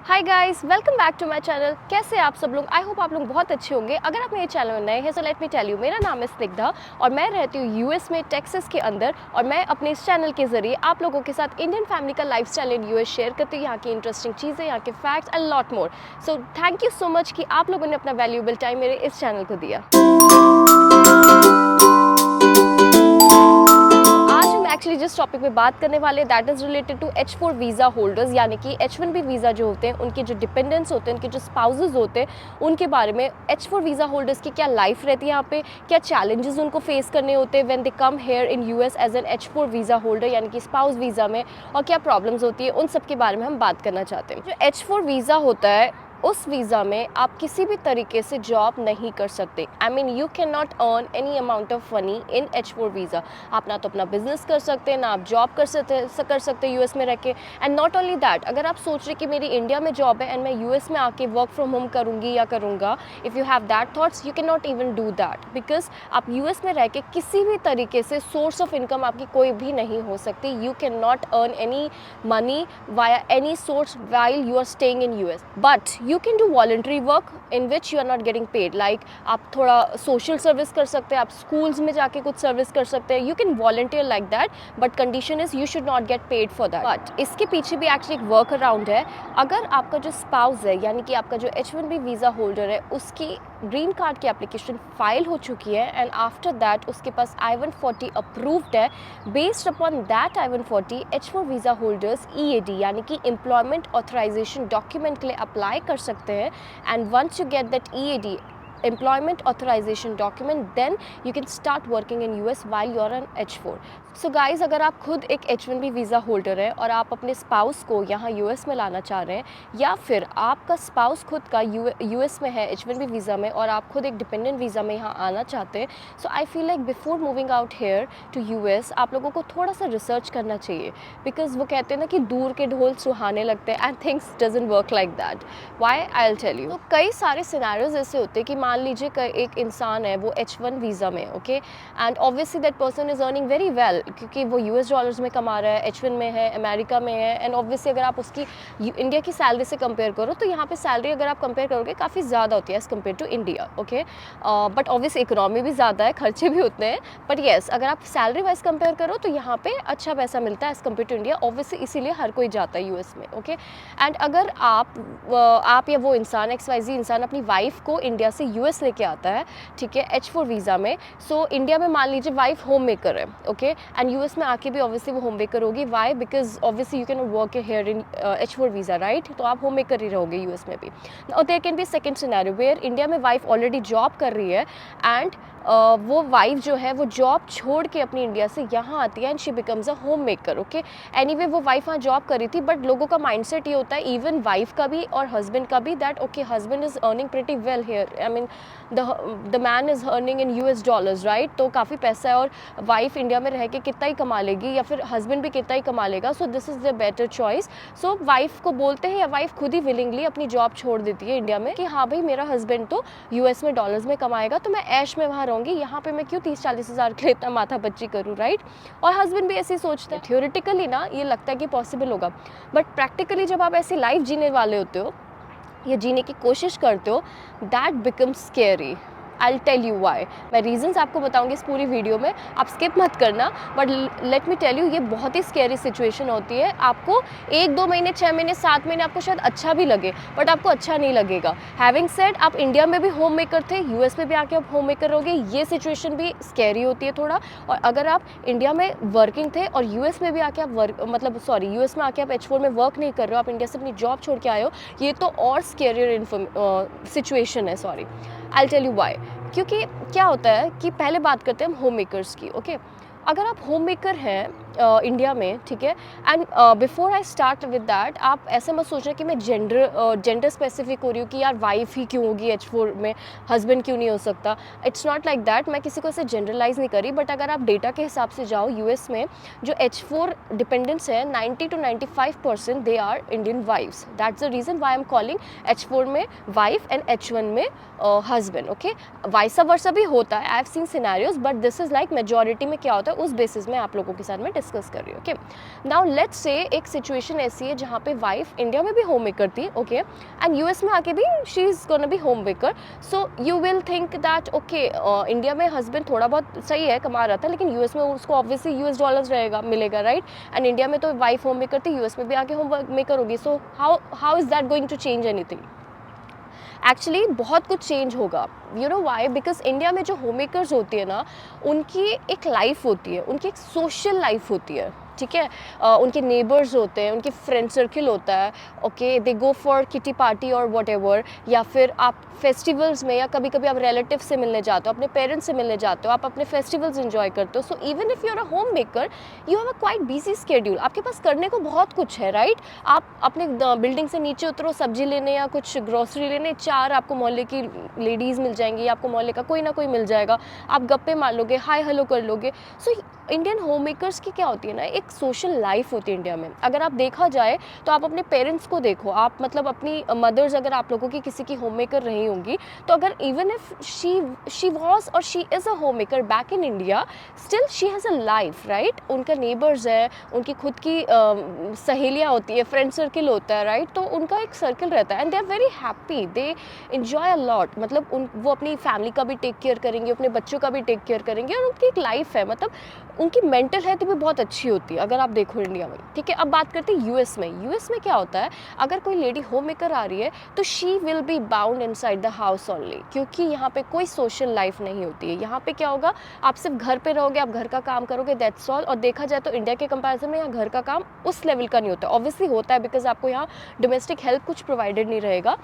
Hi guys, welcome back to my channel. कैसे हैं आप सब लोग? आई होप आप लोग बहुत अच्छे होंगे। अगर आप मेरे चैनल में नए हैं so let me tell you, मेरा नाम है स्निग्धा और मैं रहती हूँ यूएस में, टेक्सास के अंदर। और मैं अपने इस चैनल के ज़रिए आप लोगों के साथ इंडियन फैमिली का लाइफस्टाइल इन यूएस शेयर करती हूँ, यहाँ की इंटरेस्टिंग चीज़ें, यहाँ के facts and lot more. So thank you so much कि आप लोगों ने अपना वैल्यूएबल टाइम मेरे इस चैनल को दिया। एक्चुअली जिस टॉपिक पे बात करने वाले that is related to H4 visa holders, यानी कि H1B वीज़ा जो होते हैं, उनके जो डिपेंडेंट्स होते हैं, उनके जो स्पाउसेस होते हैं, उनके बारे में H4 वीज़ा होल्डर्स की क्या लाइफ रहती है यहाँ पे, क्या चैलेंजेस उनको फेस करने होते हैं when they come here in US as an H4 visa holder, यानी कि स्पाउस वीज़ा में, और क्या प्रॉब्लम्स होती है, उन सब के बारे में हम बात करना चाहते हैं। जो H4 वीज़ा होता है, उस वीज़ा में आप किसी भी तरीके से जॉब नहीं कर सकते। I mean you can not earn any amount of money in H4 visa. आप ना तो अपना बिजनेस कर सकते हैं, ना आप जॉब कर सकते यूएस में रह के। एंड नॉट ओनली दैट, अगर आप सोच रहे कि मेरी इंडिया में जॉब है एंड मैं यूएस में आके वर्क फ्रॉम होम करूँगी या करूँगा, if you have that thoughts you can not even do that, because आप यूएस में रह के किसी भी तरीके से सोर्स ऑफ इनकम आपकी कोई भी नहीं हो सकती। You can not earn any money via any source while you are staying in US, but you can do voluntary work in which you are not getting paid, like आप थोड़ा social service कर सकते हैं, आप schools में जाके कुछ service कर सकते हैं, you can volunteer like that, but condition is you should not get paid for that। but इसके पीछे भी actually एक work around है। अगर आपका जो spouse है, यानी कि आपका जो H1B वीज़ा होल्डर है, उसकी ग्रीन कार्ड की एप्लीकेशन फाइल हो चुकी है एंड आफ्टर दैट उसके पास I-140 अप्रूव्ड है, based upon that I-140 H4 visa holders EAD यानी कि एम्प्लॉयमेंट ऑथराइजेशन डॉक्यूमेंट के लिए अप्लाई कर सकते हैं। And once you get that EAD employment authorization document, then you can start working in US while you're on H4। So guys, अगर आप खुद एक H1B वीज़ा होल्डर है और आप अपने स्पाउस को यहाँ US में लाना चाह रहे हैं, या फिर आपका स्पाउस खुद का US में है H1B वीज़ा में और आप खुद एक डिपेंडेंट वीज़ा में यहाँ आना चाहते हैं, so I feel like before moving out here to US आप लोगों को थोड़ा सा रिसर्च करना चाहिए, बिकॉज वो कहते हैं ना कि दूर के ढोल सुहाने लगते हैं, and things doesn't work like that. Why? I will tell you. तो कई सारे सिनेरियोज ऐसे होते हैं कि मान लीजिए एक इंसान है, वो H1 वीज़ा में, okay, and obviously that person is earning very well, क्योंकि वो US डॉलर्स में कमा रहा है, H1 में है, अमेरिका में है, एंड ऑब्वियसली अगर आप उसकी इंडिया की सैलरी से कंपेयर करो तो यहाँ पे सैलरी अगर आप कंपेयर करोगे काफ़ी ज़्यादा होती है as compared to India, okay. But obviously economy भी ज़्यादा है, खर्चे भी उतने हैं, बट येस अगर आप सैलरी वाइज कंपेयर करो तो यहाँ पे अच्छा पैसा मिलता है as compared to India, obviously इसीलिए हर कोई जाता है यूएस में, ओके। एंड अगर आप या वो इंसान XYZ इंसान अपनी वाइफ को इंडिया से यूएस लेके आता है, ठीक है, H4 वीज़ा में, सो इंडिया में मान लीजिए वाइफ होम मेकर है, ओके, एंड यूएस में आके भी ऑब्वियसली वो होम मेकर होगी। Why? Because obviously you can work here in H4 visa, right, तो आप होम मेकर ही रहोगे यूएस में भी। और there can be second scenario where India में वाइफ ऑलरेडी जॉब कर रही है एंड वो वाइफ जो है वो जॉब छोड़ के अपनी इंडिया से यहाँ आती है and she becomes a home maker, okay. Anyway वो वाइफ वहाँ जॉब कर रही थी, बट लोगों का माइंडसेट ये होता है, इवन वाइफ का भी और हस्बैंड का भी, that okay husband is earning pretty well hair, I mean the man is earning in US dollars, right, तो काफ़ी पैसा है और वाइफ इंडिया में रह के कितना ही कमा लेगी या फिर हस्बैंड भी कितना ही कमा लेगा, so this is the better choice. So wife को बोलते हैं या वाइफ खुद ही विलिंगली अपनी जॉब छोड़ देती है इंडिया में कि हाँ भाई मेरा हस्बैंड तो US में डॉलर्स में कमाएगा तो मैं ऐश में वहाँ रहूँगी, यहाँ पे मैं क्यों 30-40 हज़ार के लिए इतना माथा बच्ची करूँ, राइट। और हस्बैंड भी ऐसे ही सोचते हैं। थ्योरेटिकली ना ये लगता है कि पॉसिबल होगा, बट प्रैक्टिकली जब आप ऐसी लाइफ जीने वाले होते हो या जीने की कोशिश करते हो, that becomes scary. I will tell you why. मैं रीजंस आपको बताऊंगी इस पूरी वीडियो में, आप स्किप मत करना, but let me tell you ये बहुत ही स्केरी सिचुएशन होती है। आपको 1-2 महीने, 6 महीने, 7 महीने आपको शायद अच्छा भी लगे, बट आपको अच्छा नहीं लगेगा। हैविंग सेड, आप इंडिया में भी होम मेकर थे, यूएस में भी आके आप होम मेकर रहोगे, ये सिचुएशन भी स्केरी होती है थोड़ा। और अगर आप इंडिया में वर्किंग थे और यूएस में भी आके आप यूएस में आके आप H4 में वर्क नहीं कर रहे हो, आप इंडिया से अपनी जॉब छोड़ के आए हो, ये तो और स्केरियर सिचुएशन है, sorry. I will tell you why. क्योंकि क्या होता है कि पहले बात करते हैं हम होम मेकर्स की, ओके। अगर आप होम मेकर हैं इंडिया में, ठीक है, and before I start with that, आप ऐसे मत सोचना कि मैं जेंडर स्पेसिफिक हो रही हूँ कि यार वाइफ ही क्यों होगी H4 में, हस्बैंड क्यों नहीं हो सकता। इट्स नॉट लाइक दैट, मैं किसी को ऐसे जनरलाइज नहीं करी, बट अगर आप डेटा के हिसाब से जाओ यूएस में जो H4 डिपेंडेंट्स हैं 90 to 95% they are Indian wives. That's the reason why am calling H4 में वाइफ एंड H1 में हस्बैंड, ओके। वाइसा वर्सा भी होता है, I have seen scenarios, but this is like majority में क्या होता है उस बेसिस में आप लोगों के साथ में डिस्कस कर रही हूँ। ओके, नाउ लेट्स से एक सिचुएशन ऐसी है जहाँ पे वाइफ इंडिया में भी होम मेकर थी, ओके, एंड यूएस में आके भी she is gonna be home maker. So you will think that okay, India में हस्बैंड थोड़ा बहुत सही है, कमा रहा था, लेकिन यूएस में उसको ऑब्वियसली यूएस डॉलर्स रहेगा मिलेगा, राइट? एंड इंडिया में तो वाइफ होम मेकर थी, यूएस में भी आके होम मेकर होगी। So how is that going to change anything? Actually बहुत कुछ चेंज होगा। You know why? Because India में जो होम मेकर्स होती है ना, उनकी एक लाइफ होती है, उनकी एक सोशल लाइफ होती है, ठीक है? उनके नेबर्स होते हैं, उनके फ्रेंड सर्किल होता है, okay, they go for kitty party और वट एवर, या फिर आप फेस्टिवल्स में या कभी कभी आप रिलेटिव से मिलने जाते हो, अपने पेरेंट्स से मिलने जाते हो, आप अपने फेस्टिवल्स एंजॉय करते हो। So even if you are a home maker, you have a quite busy schedule, आपके पास करने को बहुत कुछ है, राइट? आप अपने बिल्डिंग से नीचे उतरो सब्जी लेने या कुछ ग्रोसरी लेने, 4 आपको मोहल्ले की लेडीज़ मिल जाएंगी, आपको मोहल्ले का कोई ना कोई मिल जाएगा, आप गप्पे मार लोगे, हाय हेलो कर लोगे। सो इंडियन होम मेकर्स की क्या होती है ना, एक सोशल लाइफ होती है इंडिया में। अगर आप देखा जाए तो आप अपने पेरेंट्स को देखो, आप मतलब अपनी मदर्स अगर आप लोगों की किसी की होम मेकर रही होंगी, तो अगर इवन इफ शी वॉज और she is a home maker back in India, still she has a life, right? उनका नेबर्स है, उनकी खुद की सहेलियाँ होती है, फ्रेंड सर्किल होता है, राइट? तो उनका एक सर्किल रहता है and they are very happy, they enjoy a lot. मतलब वो अपनी फैमिली का भी टेक केयर करेंगे, अपने बच्चों का भी टेक केयर करेंगे, और उनकी एक लाइफ है, मतलब उनकी मेंटल हेल्थ भी बहुत अच्छी होती है अगर आप देखो इंडिया में, ठीक है? अब बात करते हैं यूएस में। यूएस में क्या होता है, अगर कोई लेडी होम मेकर आ रही है तो she will be bound inside the house only, क्योंकि यहाँ पे कोई सोशल लाइफ नहीं होती है। यहाँ पे क्या होगा, आप सिर्फ घर पे रहोगे, आप घर का काम करोगे, दैट्स ऑल। और देखा जाए तो इंडिया के कंपैरिजन में यहाँ घर का काम उस लेवल का नहीं होता। ऑब्वियसली होता है बिकॉज आपको यहाँ डोमेस्टिक हेल्प कुछ प्रोवाइडेड नहीं रहेगा,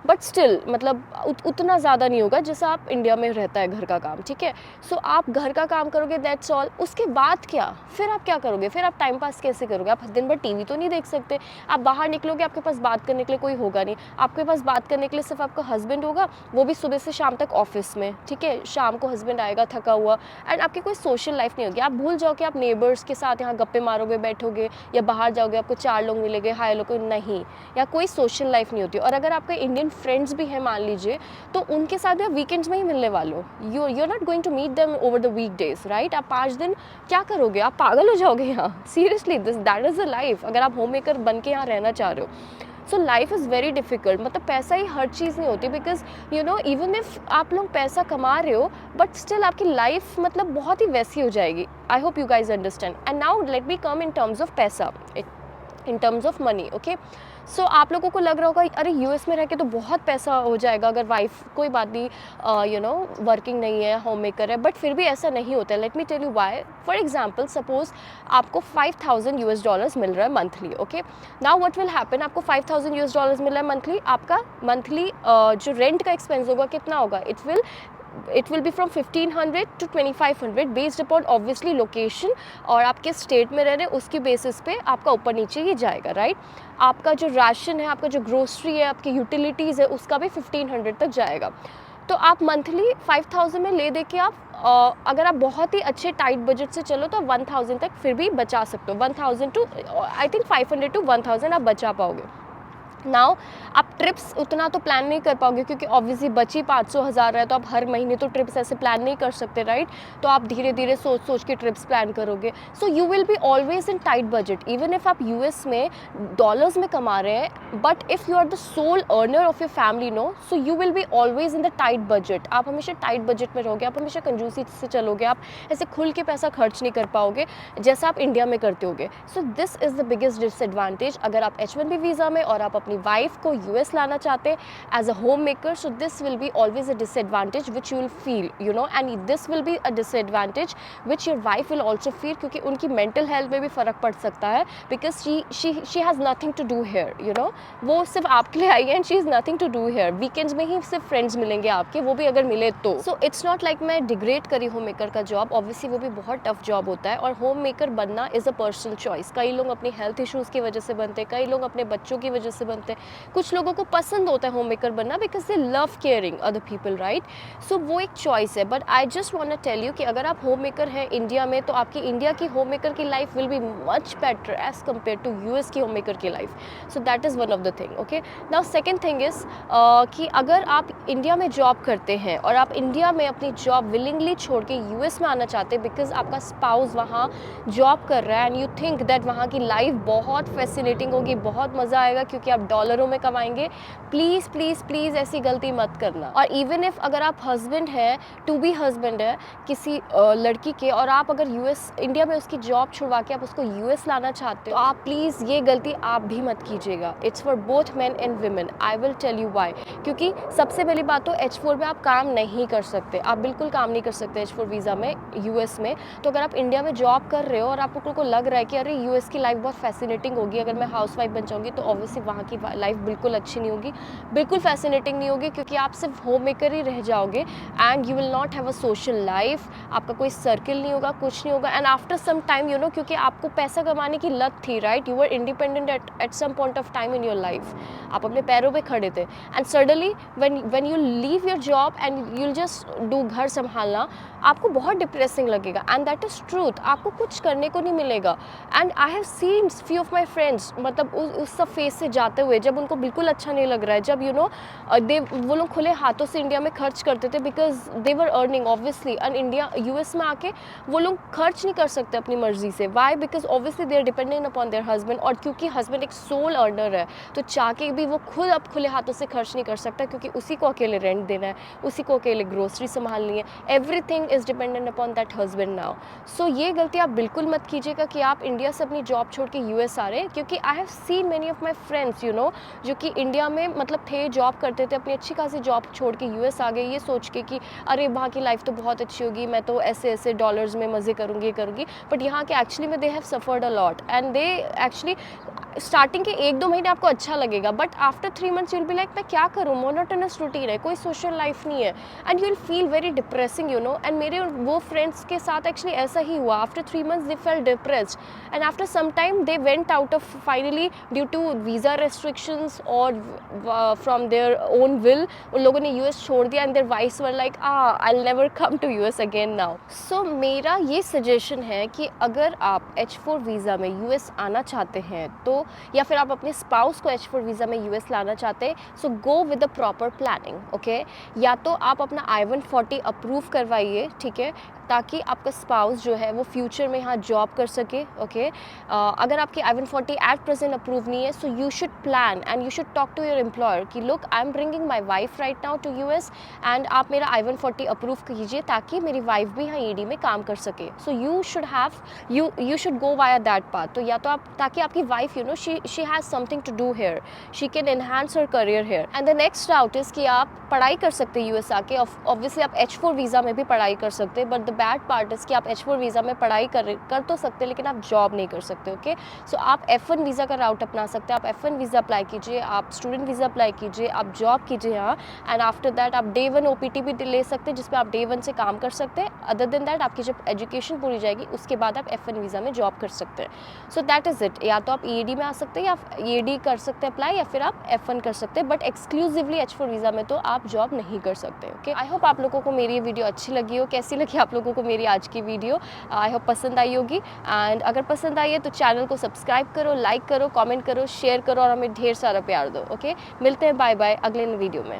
बट स्टिल मतलब उतना ज़्यादा नहीं होगा जैसा आप इंडिया में रहता है घर का काम, ठीक है? सो आप घर का काम करोगे, दैट्स ऑल। उसके बाद क्या, फिर आप क्या करोगे? फिर आप टाइम पास कैसे करोगे? आप दिन भर टीवी तो नहीं देख सकते, आप बाहर निकलोगे, आपके पास बात करने के लिए कोई होगा नहीं, आपके पास बात करने के लिए सिर्फ आपका हस्बैंड होगा, वो भी सुबह से शाम तक ऑफिस में, ठीक है? शाम को हस्बैंड आएगा थका हुआ, एंड आपकी कोई सोशल लाइफ नहीं होगी। आप भूल जाओ कि आप नेबर्स के साथ यहाँ गप्पे मारोगे, बैठोगे, या बाहर जाओगे आपको 4 लोग मिलेंगे, हाय लोग, नहीं, या कोई सोशल लाइफ नहीं होती। और अगर आपके इंडियन फ्रेंड्स भी हैं मान लीजिए, तो उनके साथ भी आप वीकेंड्स में ही मिलने वाले हो, you are not going to meet them over the week days, right? आप 5 दिन क्या करोगे? आप पागल हो जाओगे यहाँ, seriously, that is the life अगर आप होम मेकर बन के यहाँ रहना चाह रहे हो। So life is very difficult. मतलब पैसा ही हर चीज़ नहीं होती, because you know even if आप लोग पैसा कमा रहे हो, बट स्टिल आपकी लाइफ मतलब बहुत ही वैसी हो जाएगी। I hope you guys understand. And now let me come in terms of पैसा, in terms of money, okay? So आप लोगों को लग रहा होगा अरे यूएस में रह के तो बहुत पैसा हो जाएगा अगर वाइफ, कोई बात नहीं, यू नो वर्किंग नहीं है, होम मेकर है, बट फिर भी ऐसा नहीं होता है। Let me tell you why. For example, suppose आपको $5,000 मिल रहा है monthly, okay? Now what will happen, आपको $5,000 मिल रहा है मंथली, आपका मंथली जो रेंट का एक्सपेंस होगा कितना होगा? it will be from 1500 to 2500 based upon obviously location, और आप किस स्टेट में रह रहे हैं उसकी बेसिस पे आपका ऊपर नीचे ही जाएगा, राइट? आपका जो राशन है, आपका जो ग्रोसरी है, आपकी यूटिलिटीज़ है, उसका भी 1500 तक जाएगा। तो आप मंथली 5000 में ले दे के आप अगर आप बहुत ही अच्छे टाइट बजट से चलो तो 1000 तक फिर भी बचा सकते हो। 1000 टू आई थिंक 500 to 1000 आप बचा पाओगे। नाउ आप ट्रिप्स उतना तो प्लान नहीं कर पाओगे, क्योंकि ऑब्वियसली बची 500,000 है, तो आप हर महीने तो ट्रिप्स ऐसे प्लान नहीं कर सकते, राइट? तो आप धीरे धीरे सोच के ट्रिप्स प्लान करोगे। So you will be always in tight budget, even if आप यूएस में डॉलर्स में कमा रहे हैं, but if you are the sole earner of your family, no, so you will be always in the tight budget. आप हमेशा tight budget में रहोगे, आप हमेशा कंजूसी से चलोगे, आप ऐसे खुल के पैसा खर्च नहीं कर पाओगे जैसा आप इंडिया में करते होगे। So this is the biggest disadvantage अगर आप H1B वीज़ा में और आप अपनी वाइफ को यूएस लाना चाहते हैं as a home maker. So this will be always a disadvantage which you will feel, you know, and this will be a disadvantage which your wife will also feel, क्योंकि उनकी mental health में भी फ़र्क पड़ सकता है, because she has nothing to do here, you know, वो सिर्फ आपके लिए आई है and she is nothing to do here. Weekends में ही सिर्फ फ्रेंड्स मिलेंगे आपके, वो भी अगर मिले तो। सो इट्स नॉट लाइक मैं डिग्रेड करी होम मेकर का जॉब, ऑब्वियसली वो भी बहुत टफ जॉब होता है, और होम मेकर बनना इज़ अ पर्सनल चॉइस। कई लोग अपनी हेल्थ इशूज़ की वजह से बनते हैं, कई लोग अपने बच्चों की वजह से बनते हैं, कुछ लोगों को पसंद होता है होम मेकर बनना because they love caring other people, right? So वो एक चॉइस है। But I just want to tell you कि अगर आप होम मेकर हैं इंडिया में, तो आपकी इंडिया की होम मेकर की life will be much better as compare to US की होम मेकर की life. So that is one of the thing, okay? Now second thing is कि अगर आप इंडिया में जॉब करते हैं और आप इंडिया में अपनी जॉब विलिंगली छोड़ के यूएस में आना चाहते हैं बिकॉज आपका स्पाउस वहाँ जॉब कर रहा है एंड यू थिंक दैट वहाँ की लाइफ बहुत फैसिनेटिंग होगी, बहुत मज़ा आएगा क्योंकि आप डॉलरों में कमाएंगे, प्लीज़ प्लीज़ प्लीज़ ऐसी गलती मत करना। और इवन इफ़ अगर आप हस्बैंड है, टू बी हस्बैंड है किसी लड़की के, और आप अगर यूएस इंडिया में उसकी जॉब छुड़वा के आप उसको यूएस लाना चाहते हो, तो आप प्लीज़ ये गलती आप भी मत कीजिएगा। It's for both man and women. I will tell you why. क्योंकि सबसे पहली बात तो H4 में आप काम नहीं कर सकते, आप बिल्कुल काम नहीं कर सकते H4 वीज़ा में यूएस में। तो अगर आप इंडिया में जॉब कर रहे हो और आप लोगों को लग रहा है कि अरे यूएस की लाइफ बहुत फैसिनेटिंग होगी, अगर मैं हाउस वाइफ बन जाऊँगी तो ऑब्वियसली वहाँ की लाइफ बिल्कुल अच्छी नहीं होगी, बिल्कुल फैसिनेटिंग नहीं होगी, क्योंकि आप सिर्फ होम मेकर ही रह जाओगे and you will not have a social life, आपका कोई सर्किल नहीं होगा, कुछ नहीं होगा। And after some time you know, क्योंकि आपको पैसा कमाने की लत थी, right, you were independent at some point of time in your life, आप अपने पैरों पे खड़े थे and suddenly when you leave your job and you'll just do घर संभालना, आपको बहुत डिप्रेसिंग लगेगा एंड दैट इज़ ट्रूथ। आपको कुछ करने को नहीं मिलेगा and I have seen few of my friends, मतलब उस सब फेज से जाते हुए जब उनको बिल्कुल अच्छा नहीं लग रहा है, जब यू नो वो लोग खुले हाथों से इंडिया में खर्च करते थे because they were earning obviously, and India US में आके वो लोग खर्च नहीं कर सकते अपनी मर्जी से। Why? Because obviously they are dependent upon their husband, और क्योंकि हस्बैंड एक सोल अर्नर है तो चाह के भी वो खुद अब खुले हाथों से खर्च नहीं कर सकता, क्योंकि उसी को अकेले रेंट देना है, उसी को अकेले ग्रोसरी संभालनी है, everything is dependent upon that husband now. So ये गलती आप बिल्कुल मत कीजिएगा कि आप इंडिया से अपनी जॉब छोड़ के यूएस आ रहे हैं, क्योंकि I have seen many of my friends you know, जो कि इंडिया में मतलब थे, जॉब करते थे, अपनी अच्छी खासी जॉब छोड़ के यूएस आ गए ये सोच के कि अरे वहाँ की लाइफ तो बहुत अच्छी होगी, मैं तो ऐसे ऐसे डॉलर्स में मज़े करूँगी करूँगी, बट यहाँ के एक्चुअली में they have suffered a lot and they actually starting के 1-2 महीने आपको अच्छा लगेगा, but after 3 months you will be like मैं क्या करूँ, मोनोटोनस रूटीन है, कोई सोशल लाइफ नहीं है and you will feel very depressing you know. And मेरे वो फ्रेंड्स के साथ एक्चुअली ऐसा ही हुआ, after 3 months they felt depressed and after some time they went out of finally due to visa restrictions और फ्रॉम देयर ओन विल उन लोगों ने यूएस छोड़ दिया and their wifes were like I will never come to US again now. So मेरा ये suggestion है कि अगर आप H4 वीज़ा में यूएस आना चाहते हैं तो, या फिर आप अपने स्पाउस को H4 वीज़ा में यूएस लाना चाहते हैं, so go with the proper planning, okay. या तो आप अपना I-140 अप्रूव करवाइए, ठीक है, ताकि आपका स्पाउस जो है वो फ्यूचर में यहाँ जॉब कर सके, ओके। अगर आपकी I-140 एट प्रेजेंट अप्रूव नहीं है, so you should plan and you should talk to your employer कि look I am bringing my wife right now to US and आप मेरा I-140 अप्रूव कीजिए ताकि मेरी वाइफ भी यहाँ ED में काम कर सके। So you should have you should go via that path. तो या तो आप, ताकि आपकी wife you know she has something to do here, she can enhance her career here. And the next route is कि आप पढ़ाई कर सकते हैं यूएस आके, ऑब्वियसली आप H4 वीज़ा में भी पढ़ाई कर सकते हैं, but the bad part is कि आप H4 वीज़ा में पढ़ाई कर तो सकते हैं लेकिन आप जॉब नहीं कर सकते, ओके। सो आप F1 वीज़ा का राउट अपना सकते हैं, आप F1 वीज़ा अप्लाई कीजिए, आप स्टूडेंट वीज़ा अप्लाई कीजिए, आप जॉब कीजिए यहाँ, एंड आफ्टर दैट आप Day 1 OPT भी ले सकते हैं जिसमें आप Day 1 से काम कर सकते हैं। अदर देन दैट आपकी जब एजुकेशन पूरी जाएगी उसके बाद आप F1 वीज़ा में जॉब कर सकते हैं। सो दैट इज़ इट। या तो आप EAD में आ सकते हैं, या EAD कर सकते हैं अप्लाई, या फिर आप F1 कर सकते हैं, बट एक्सक्लूसिवली H4 वीज़ा में तो आप जॉब नहीं कर सकते, ओके। आई होप आप लोगों को मेरी ये वीडियो अच्छी लगी हो। कैसी लगी आप लोगों को मेरी आज की वीडियो? आई होप पसंद आई होगी, एंड अगर पसंद आई है तो चैनल को सब्सक्राइब करो, लाइक करो, कमेंट करो, शेयर करो और हमें ढेर सारा प्यार दो, ओके। मिलते हैं, बाय बाय अगले वीडियो में।